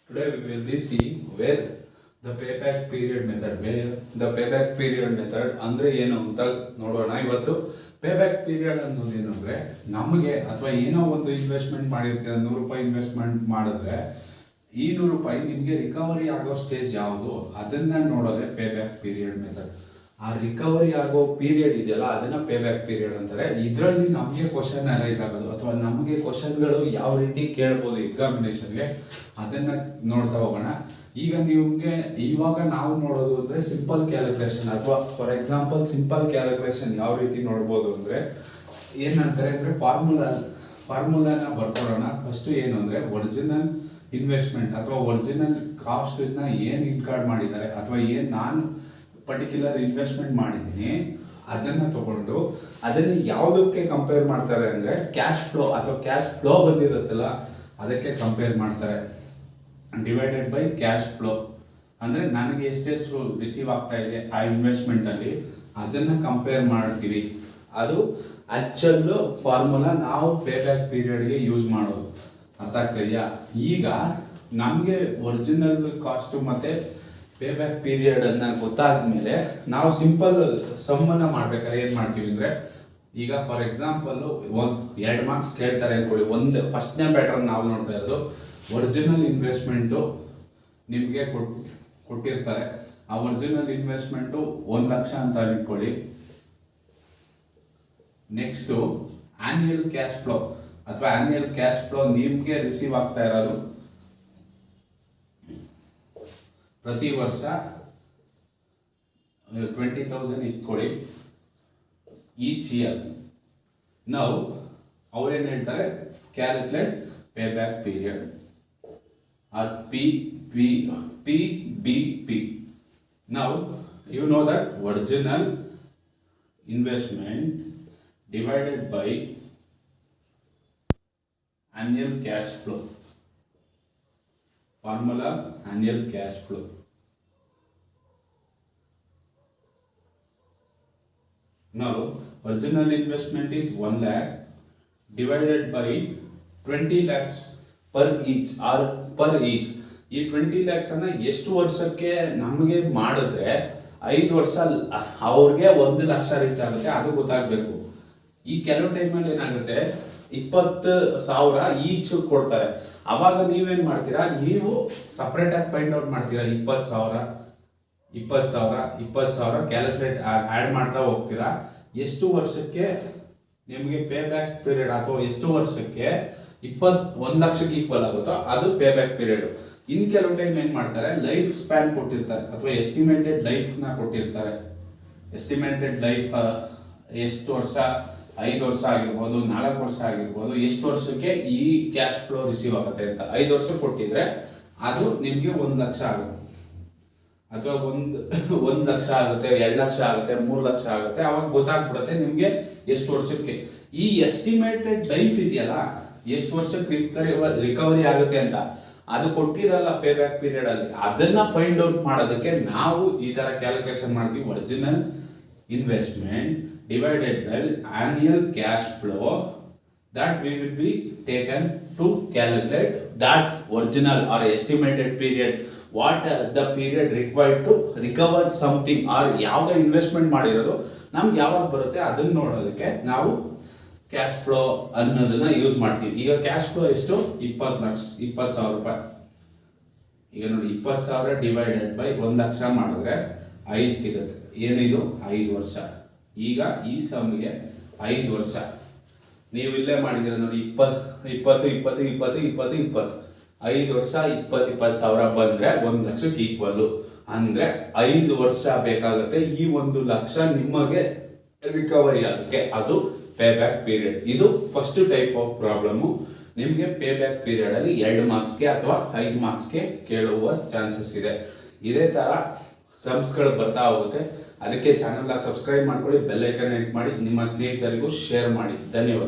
Today we will be seeing where the payback period method, ಅಂದ್ರೆ ಏನು ಅಂತ ನೋಡೋಣ. ಇವತ್ತು ಪೇಬ್ಯಾಕ್ ಪೀರಿಯಡ್ ಅನ್ನೋದು ಏನು ಅಂದ್ರೆ ನಮಗೆ ಅಥವಾ ಏನೋ ಒಂದು ಇನ್ವೆಸ್ಟ್ಮೆಂಟ್ ಮಾಡಿರ್ತೀರ, ₹100 ಇನ್ವೆಸ್ಟ್ಮೆಂಟ್ ಮಾಡಿದ್ರೆ ಈ ₹100 ನಿಮಗೆ ರಿಕವರಿ ಆಗೋ ಸ್ಟೇಜ್ ಯಾವುದು ಅದನ್ನ ನೋಡೋದೇ ಪೇಬ್ಯಾಕ್ ಪೀರಿಯಡ್ ಮೆಥಡ್. ಆ ರಿಕವರಿ ಆಗೋ ಪೀರಿಯಡ್ ಇದೆಯಲ್ಲ ಅದನ್ನ ಪೇಬ್ಯಾಕ್ ಪೀರಿಯಡ್ ಅಂತಾರೆ. ಇದರಲ್ಲಿ ನಮಗೆ ಕ್ವಶನ್ ಅನಲೈಸ್ ಆಗೋದು ಅಥವಾ ನಮಗೆ ಕ್ವಶನ್ಗಳು ಯಾವ ರೀತಿ ಕೇಳ್ಬೋದು ಎಕ್ಸಾಮಿನೇಷನ್ಗೆ ಅದನ್ನ ನೋಡ್ತಾ ಹೋಗೋಣ. ಈಗ ನಿಮಗೆ ಇವಾಗ ನಾವು ನೋಡೋದು ಅಂದ್ರೆ ಸಿಂಪಲ್ ಕ್ಯಾಲ್ಕುಲೇಷನ್ ಅಥವಾ ಫಾರ್ ಎಕ್ಸಾಂಪಲ್ ಸಿಂಪಲ್ ಕ್ಯಾಲ್ಕುಲೇಷನ್ ಯಾವ ರೀತಿ ನೋಡ್ಬೋದು ಅಂದ್ರೆ ಏನಂತಾರೆ ಅಂದ್ರೆ ಫಾರ್ಮುಲಾನ ಬರ್ಕೊಡೋಣ. ಫಸ್ಟ್ ಏನು ಅಂದ್ರೆ ಒರಿಜಿನಲ್ ಇನ್ವೆಸ್ಟ್ಮೆಂಟ್ ಅಥವಾ ಒರಿಜಿನಲ್ ಕಾಸ್ಟ್ ಏನು ಇನ್ಕಾರ್ಡ್ ಮಾಡಿದ್ದಾರೆ ಅಥವಾ ಏನು ನಾನು ಪರ್ಟಿಕ್ಯುಲರ್ ಇನ್ವೆಸ್ಟ್ಮೆಂಟ್ ಮಾಡಿದ್ದೀನಿ ಅದನ್ನ ತಗೊಂಡು ಅದನ್ನ ಯಾವುದಕ್ಕೆ ಕಂಪೇರ್ ಮಾಡ್ತಾರೆ ಅಂದ್ರೆ ಕ್ಯಾಶ್ ಫ್ಲೋ ಅಥವಾ ಕ್ಯಾಶ್ ಫ್ಲೋ ಬಂದಿರುತ್ತಲ್ಲ ಅದಕ್ಕೆ ಕಂಪೇರ್ ಮಾಡ್ತಾರೆ. ಡಿವೈಡೆಡ್ ಬೈ ಕ್ಯಾಶ್ ಫ್ಲೋ ಅಂದ್ರೆ ನನಗೆ ಎಷ್ಟೆಷ್ಟು ರಿಸೀವ್ ಆಗ್ತಾ ಇದೆ ಆ ಇನ್ವೆಸ್ಟ್ಮೆಂಟ್ ಅಲ್ಲಿ ಅದನ್ನ ಕಂಪೇರ್ ಮಾಡ್ತೀವಿ. ಅದು ಆಕ್ಚುಲ್ ಫಾರ್ಮುಲಾ ನಾವು ಪೇಬ್ಯಾಕ್ ಪೀರಿಯಡ್ಗೆ ಯೂಸ್ ಮಾಡೋದು. ಅರ್ಥ ಆಗ್ತಾ ಇದೆಯಾ? ಈಗ ನಮಗೆ ಒರಿಜಿನಲ್ ಕಾಸ್ಟ್ ಮತ್ತೆ ಪೇಬ್ಯಾಕ್ ಪೀರಿಯಡ್ ಅನ್ನ ಗೊತ್ತಾದ್ಮೇಲೆ ನಾವು ಸಿಂಪಲ್ ಸಮ್ಮನ್ನ ಮಾಡ್ಬೇಕಾದ್ರೆ ಏನ್ ಮಾಡ್ತೀವಿ ಅಂದ್ರೆ ಈಗ ಫಾರ್ ಎಕ್ಸಾಂಪಲ್ 2 ಮಾರ್ಕ್ಸ್ ಕೇಳ್ತಾರೆ ಅನ್ಕೊಳ್ಳಿ. ಒಂದು ಫಸ್ಟ್ನೇ ಪ್ಯಾಟರ್ನ್ ನಾವು ನೋಡ್ತಾ ಇರೋದು ಒರಿಜಿನಲ್ ಇನ್ವೆಸ್ಟ್ಮೆಂಟು ನಿಮಗೆ ಕೊಟ್ಟಿರ್ತಾರೆ. ಆ ಒರಿಜಿನಲ್ ಇನ್ವೆಸ್ಟ್ಮೆಂಟು 1 ಲಕ್ಷ ಅಂತ ಇಟ್ಕೊಳ್ಳಿ. ನೆಕ್ಸ್ಟ್ ಆನ್ಯುಯಲ್ ಕ್ಯಾಶ್ ಫ್ಲೋ ಅಥವಾ ಆನ್ಯುಯಲ್ ಕ್ಯಾಶ್ ಫ್ಲೋ ನಿಮ್ಗೆ ರಿಸೀವ್ ಆಗ್ತಾ ಇರೋದು ಪ್ರತಿ ವರ್ಷ 20,000 ಇಟ್ಕೊಳ್ಳಿ ಈಚ್ ಇಯರ್. ನಾವು ಅವ್ರೇನ್ ಹೇಳ್ತಾರೆ calculate payback period or PBP. Now you know that original investment divided by annual cash flow. Formula annual cash flow. Now original investment is 1 lakh divided by 20 lakhs per each or per each. ಈ 20 lakhs ಅನ್ನ ಎಷ್ಟು ವರ್ಷಕ್ಕೆ ನಮಗೆ ಮಾಡಿದ್ರೆ 5 ವರ್ಷ ಅವ್ರಿಗೆ 1 lakh reach ಆಗುತ್ತೆ ಅದು ಗೊತ್ತಾಗ್ಬೇಕು. ಈ ಕೆಲವು ಟೈಮಲ್ಲಿ ಏನಾಗುತ್ತೆ 20,000 ಈಚ್ ಕೊಡ್ತಾರೆ. ಅವಾಗ ನೀವೇನ್ ಮಾಡ್ತೀರಾ, ನೀವು ಸಪರೇಟ್ ಆಗಿ ಫೈಂಡ್ ಔಟ್ ಮಾಡ್ತೀರಾ. 20,000 ಕ್ಯಾಲ್ಕುಲೇಟ್ ಆಡ್ ಮಾಡ್ತಾ ಹೋಗ್ತೀರಾ. ಎಷ್ಟು ವರ್ಷಕ್ಕೆ ನಿಮಗೆ ಪೇ ಬ್ಯಾಕ್ ಪೀರಿಯಡ್ ಅಥವಾ ಎಷ್ಟು ವರ್ಷಕ್ಕೆ 1 ಲಕ್ಷಕ್ಕೆ ಈಕ್ವಲ್ ಆಗುತ್ತೋ ಅದು ಪೇ ಬ್ಯಾಕ್ ಪೀರಿಯಡ್. ಇನ್ ಕೆಲವು ಟೈಮ್ ಏನ್ ಮಾಡ್ತಾರೆ ಲೈಫ್ ಸ್ಪ್ಯಾನ್ ಕೊಟ್ಟಿರ್ತಾರೆ ಅಥವಾ ಎಸ್ಟಿಮೇಟೆಡ್ ಲೈಫ್ ನ ಕೊಟ್ಟಿರ್ತಾರೆ. ಎಸ್ಟಿಮೇಟೆಡ್ ಲೈಫ್ ಎಷ್ಟು ವರ್ಷ, 5 ವರ್ಷ ಆಗಿರ್ಬೋದು, 4 ವರ್ಷ ಆಗಿರ್ಬೋದು, ಎಷ್ಟು ವರ್ಷಕ್ಕೆ ಈ ಕ್ಯಾಶ್ ಫ್ಲೋ ರಿಸೀವ್ ಆಗುತ್ತೆ ಅಂತ 5 ವರ್ಷ ಕೊಟ್ಟಿದ್ರೆ ಅದು ನಿಮ್ಗೆ 1 ಲಕ್ಷ ಆಗುತ್ತೆ ಅಥವಾ 1 ಲಕ್ಷ ಆಗುತ್ತೆ, 2 ಲಕ್ಷ ಆಗುತ್ತೆ, 3 ಲಕ್ಷ ಆಗುತ್ತೆ. ಅವಾಗ ಗೊತ್ತಾಗ್ಬಿಡುತ್ತೆ ನಿಮ್ಗೆ ಎಷ್ಟು ವರ್ಷಕ್ಕೆ ಈ ಎಸ್ಟಿಮೇಟೆಡ್ ಲೈಫ್ ಇದೆಯಲ್ಲ ಎಷ್ಟು ವರ್ಷಕ್ಕೆ ರಿಕವರಿ ಆಗುತ್ತೆ ಅಂತ ಅದು ಕೊಟ್ಟಿರಲ್ಲ ಪೇ ಬ್ಯಾಕ್ ಪೀರಿಯಡ್ ಅಲ್ಲಿ. ಅದನ್ನ ಫೈಂಡ್ ಔಟ್ ಮಾಡೋದಕ್ಕೆ ನಾವು ಈ ತರ ಕ್ಯಾಲ್ಕುಲೇಷನ್ ಮಾಡ್ತೀವಿ. Original investment divided by annual cash flow that we will be taken to calculate that original or estimated period, what the period required to recover something or ಯಾವ್ದು investment ಮಾಡಿರೋದು ನಮ್ಗೆ ಯಾವಾಗ ಬರುತ್ತೆ ಅದನ್ನ ನೋಡೋದಕ್ಕೆ ನಾವು ಕ್ಯಾಶ್ ಫ್ಲೋ ಅನ್ನೋದನ್ನ ಯೂಸ್ ಮಾಡ್ತೀವಿ. ಈಗ ಕ್ಯಾಶ್ ಫ್ಲೋ ಎಷ್ಟು 20,000 ರೂಪಾಯಿ. ಈಗ ನೋಡಿ 20,000 ಡಿವೈಡೆಡ್ ಬೈ 1 ಲಕ್ಷ ಮಾಡಿದ್ರೆ 5 ಸಿಗುತ್ತೆ. ಏನಿದು 5 ವರ್ಷ. ಈಗ ಈ ಸಮ್ಗೆ 5 ವರ್ಷ ನೀವು ಇಲ್ಲೇ ಮಾಡಿದ್ರೆ ನೋಡಿ 20 5 ವರ್ಷ 20,000 ಬಂದ್ರೆ 1 ಲಕ್ಷಕ್ಕೆ ಈಕ್ವಲ್. ಅಂದ್ರೆ 5 ವರ್ಷ ಬೇಕಾಗುತ್ತೆ ಈ 1 ಲಕ್ಷ ನಿಮಗೆ ರಿಕವರಿ ಆಗಕ್ಕೆ. ಅದು ಪೇ ಬ್ಯಾಕ್ ಪೀರಿಯಡ್. ಇದು ಫಸ್ಟ್ ಟೈಪ್ ಆಫ್ ಪ್ರಾಬ್ಲಮ್. ನಿಮ್ಗೆ ಪೇ ಬ್ಯಾಕ್ ಪೀರಿಯಡ್ ಅಲ್ಲಿ 2 ಮಾರ್ಕ್ಸ್ಗೆ ಅಥವಾ 5 ಮಾರ್ಕ್ಸ್ಗೆ ಕೇಳುವ ಚಾನ್ಸಸ್ ಇದೆ. ಇದೇ ತರ ಸಮ್ಸ್ಗಳು ಬರ್ತಾ ಹೋಗುತ್ತೆ. ಅದಕ್ಕೆ ಚಾನೆಲ್ನ ಸಬ್ಸ್ಕ್ರೈಬ್ ಮಾಡ್ಕೊಳ್ಳಿ, ಬೆಲ್ ಐಕಾನ್ ಹಿಟ್ ಮಾಡಿ, ನಿಮ್ಮ ಸ್ನೇಹಿತರಿಗೂ ಶೇರ್ ಮಾಡಿ. ಧನ್ಯವಾದಗಳು.